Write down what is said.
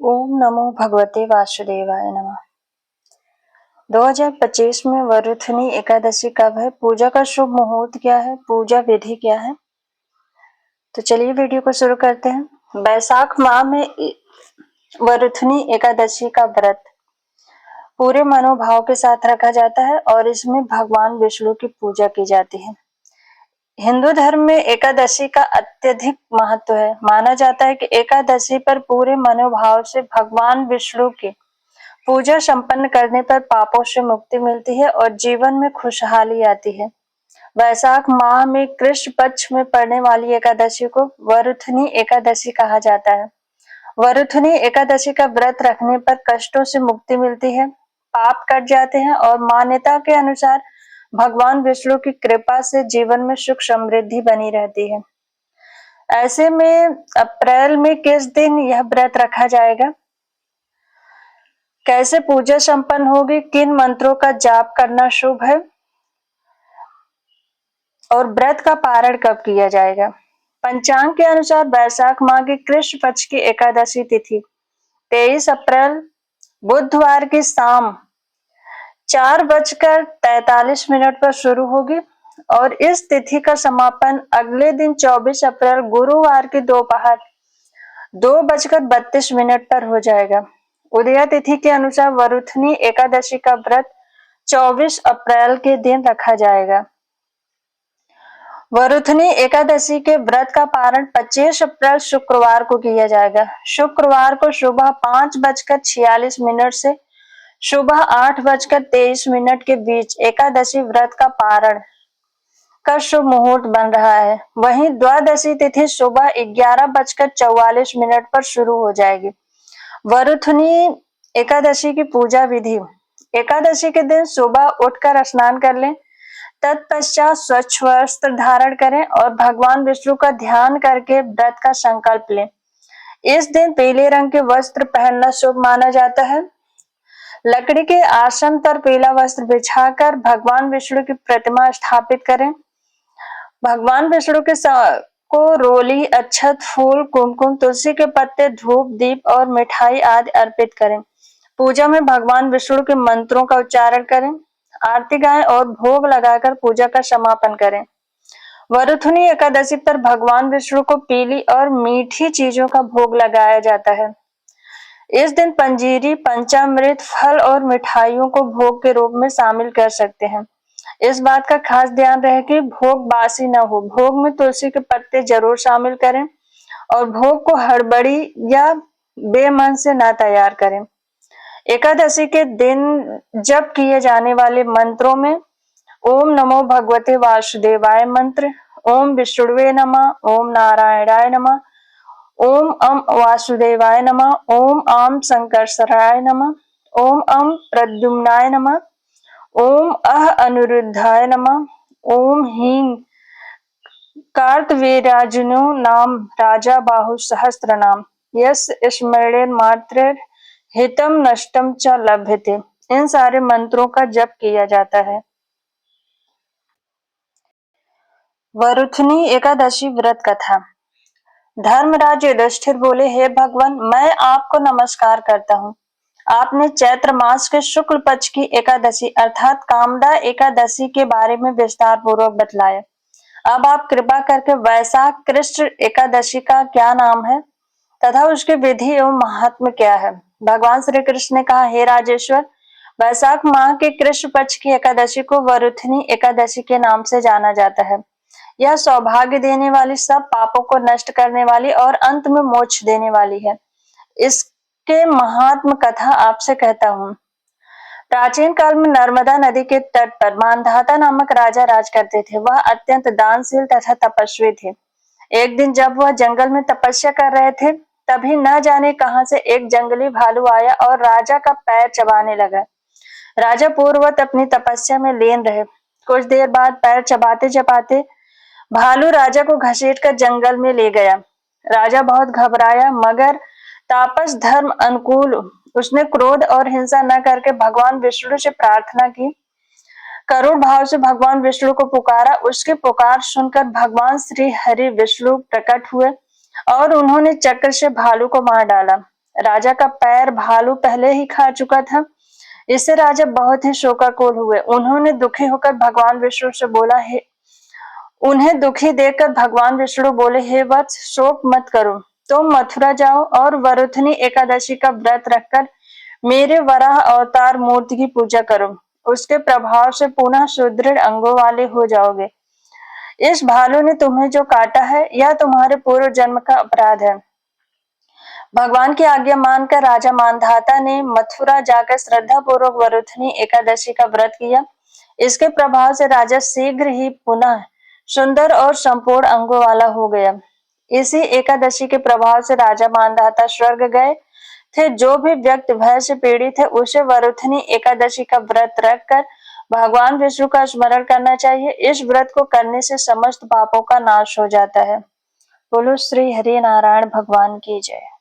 ओम नमो भगवते वासुदेवाय नमः। 2025 में वरुथनी एकादशी कब है, पूजा का शुभ मुहूर्त क्या है, पूजा विधि क्या है। तो चलिए वीडियो को शुरू करते हैं। बैसाख माह में वरुथनी एकादशी का व्रत पूरे मनोभाव के साथ रखा जाता है और इसमें भगवान विष्णु की पूजा की जाती है। हिंदू धर्म में एकादशी का अत्यधिक महत्व है। माना जाता है कि एकादशी पर पूरे मनोभाव से भगवान विष्णु की पूजा संपन्न करने पर पापों से मुक्ति मिलती है और जीवन में खुशहाली आती है। वैशाख माह में कृष्ण पक्ष में पड़ने वाली एकादशी को वरुथनी एकादशी कहा जाता है। वरुथनी एकादशी का व्रत रखने पर कष्टों से मुक्ति मिलती है, पाप कट जाते हैं और मान्यता के अनुसार भगवान विष्णु की कृपा से जीवन में सुख समृद्धि बनी रहती है। ऐसे में अप्रैल में किस दिन यह व्रत रखा जाएगा, कैसे पूजा संपन्न होगी, किन मंत्रों का जाप करना शुभ है और व्रत का पारण कब किया जाएगा। पंचांग के अनुसार वैशाख माह की कृष्ण पक्ष की एकादशी तिथि 23 अप्रैल बुधवार की शाम 4:43 पर शुरू होगी और इस तिथि का समापन अगले दिन 24 अप्रैल गुरुवार की दोपहर 2:32 पर हो जाएगा। उदया तिथि के अनुसार वरुथनी एकादशी का व्रत 24 अप्रैल के दिन रखा जाएगा। वरुथनी एकादशी के व्रत का पारण 25 अप्रैल शुक्रवार को किया जाएगा। शुक्रवार को सुबह 5:46 से सुबह 8:23 के बीच एकादशी व्रत का पारण का शुभ मुहूर्त बन रहा है। वहीं द्वादशी तिथि सुबह 11:44 पर शुरू हो जाएगी। वरुथनी एकादशी की पूजा विधि। एकादशी के दिन सुबह उठकर स्नान कर लें, तत्पश्चात स्वच्छ वस्त्र धारण करें और भगवान विष्णु का ध्यान करके व्रत का संकल्प लें। इस दिन पीले रंग के वस्त्र पहनना शुभ माना जाता है। लकड़ी के आसन पर पीला वस्त्र बिछाकर भगवान विष्णु की प्रतिमा स्थापित करें। भगवान विष्णु के को रोली, अक्षत, फूल, कुमकुम, तुलसी के पत्ते, धूप, दीप और मिठाई आदि अर्पित करें। पूजा में भगवान विष्णु के मंत्रों का उच्चारण करें, आरती गाएं और भोग लगाकर पूजा का समापन करें। वरुथनी एकादशी पर भगवान विष्णु को पीली और मीठी चीजों का भोग लगाया जाता है। इस दिन पंजीरी, पंचामृत, फल और मिठाइयों को भोग के रूप में शामिल कर सकते हैं। इस बात का खास ध्यान रहे कि भोग बासी न हो। भोग में तुलसी के पत्ते जरूर शामिल करें और भोग को हड़बड़ी या बेमन से न तैयार करें। एकादशी के दिन जप किए जाने वाले मंत्रों में ओम नमो भगवते वासुदेवाय मंत्र, ओम विष्णुवे नमः, ओम नारायणाय नमः, ओम अम वासुदेवाय नमः, ओम आम संकर्षणाय नमः, ओम अम प्रद्युम्नाय नमः, ओम अह अनिरुद्धाय नमः, ओम ह्रीं कार्तवीर्यार्जुनो नाम राजा बाहु सहस्त्र नाम, यस स्मरणेन मात्र हितम नष्टम च लभ्यते। इन सारे मंत्रों का जप किया जाता है। वरुथनी एकादशी व्रत कथा। धर्मराज युधिष्ठिर बोले, हे भगवान, मैं आपको नमस्कार करता हूँ। आपने चैत्र मास के शुक्ल पक्ष की एकादशी अर्थात कामदा एकादशी के बारे में विस्तार पूर्वक बतलाया। अब आप कृपा करके वैशाख कृष्ण एकादशी का क्या नाम है तथा उसकी विधि एवं महात्म क्या है। भगवान श्री कृष्ण ने कहा, हे राजेश्वर, वैशाख माह के कृष्ण पक्ष की एकादशी को वरुथनी एकादशी के नाम से जाना जाता है। यह सौभाग्य देने वाली, सब पापों को नष्ट करने वाली और अंत में मोक्ष देने वाली है। इसके महात्म कथा आपसे कहता हूँ। प्राचीन काल में नर्मदा नदी के तट पर मानधाता नामक राजा राज करते थे। वह अत्यंत दानशील तथा तपस्वी थे। एक दिन जब वह जंगल में तपस्या कर रहे थे, तभी न जाने कहां से एक जंगली भालू आया और राजा का पैर चबाने लगा। राजा पूर्ववत अपनी तपस्या में लीन रहे। कुछ देर बाद पैर चबाते चबाते भालू राजा को घसीट कर जंगल में ले गया। राजा बहुत घबराया, मगर तापस धर्म अनुकूल उसने क्रोध और हिंसा न करके भगवान विष्णु से प्रार्थना की। करुण भाव से भगवान विष्णु को पुकारा। उसकी पुकार सुनकर भगवान श्री हरि विष्णु प्रकट हुए और उन्होंने चक्र से भालू को मार डाला। राजा का पैर भालू पहले ही खा चुका था। इससे राजा बहुत ही शोकाकुल हुए। उन्होंने दुखी होकर भगवान विष्णु से बोला, हे उन्हें दुखी देखकर भगवान विष्णु बोले, हे वत्स, शोक मत करो, तुम मथुरा जाओ और वरुथनी एकादशी का व्रत रखकर मेरे वराह अवतार मूर्ति की पूजा करो। उसके प्रभाव से पुनः सुदृढ़ अंगों वाले हो जाओगे। इस भालू ने तुम्हें जो काटा है, यह तुम्हारे पूर्व जन्म का अपराध है। भगवान की आज्ञा मानकर राजा मानधाता ने मथुरा जाकर श्रद्धा पूर्वक वरुथनी एकादशी का व्रत किया। इसके प्रभाव से राजा शीघ्र ही पुनः सुंदर और संपूर्ण अंगों वाला हो गया। इसी एकादशी के प्रभाव से राजा मानधाता स्वर्ग गए थे। जो भी व्यक्ति भय से पीड़ित है, उसे वरुथनी एकादशी का व्रत रखकर भगवान विष्णु का स्मरण करना चाहिए। इस व्रत को करने से समस्त पापों का नाश हो जाता है। बोलो श्री हरि नारायण भगवान की जय।